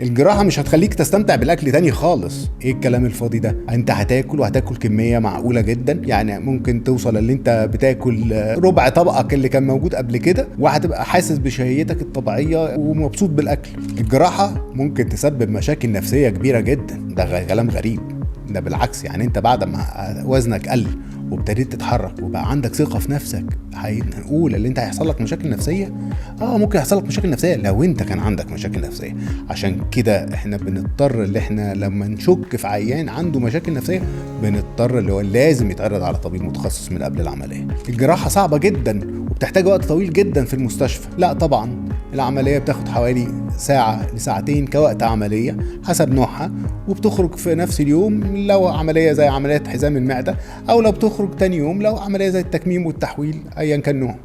الجراحة مش هتخليك تستمتع بالأكل تاني خالص. ايه الكلام الفاضي ده؟ انت هتاكل وهتاكل كمية معقولة جدا، يعني ممكن توصل اللي انت بتاكل ربع طبقك اللي كان موجود قبل كده، وهتبقى حاسس بشهيتك الطبيعية ومبسوط بالأكل. الجراحة ممكن تسبب مشاكل نفسية كبيرة جدا، ده كلام غريب. ده بالعكس، يعني انت بعد ما وزنك قل وابتديت تتحرك وبقى عندك ثقة في نفسك، هنقول اللي انت هيحصل لك مشاكل نفسية؟ ممكن يحصل لك مشاكل نفسية لو انت كان عندك مشاكل نفسية. عشان كده احنا بنضطر اللي احنا لما نشك في عيان عنده مشاكل نفسية، بنضطر اللي هو لازم يتعرض على طبيب متخصص من قبل العملية. الجراحة صعبة جدا وبتحتاج وقت طويل جدا في المستشفى. لا طبعا، العملية بتاخد حوالي ساعة لساعتين كوقت عملية حسب نوعها، وبتخرج في نفس اليوم لو عملية زي عملية حزام المعدة، او لو بتخرج تاني يوم لو عملية زي التكميم والتحويل ايا كان نوعه.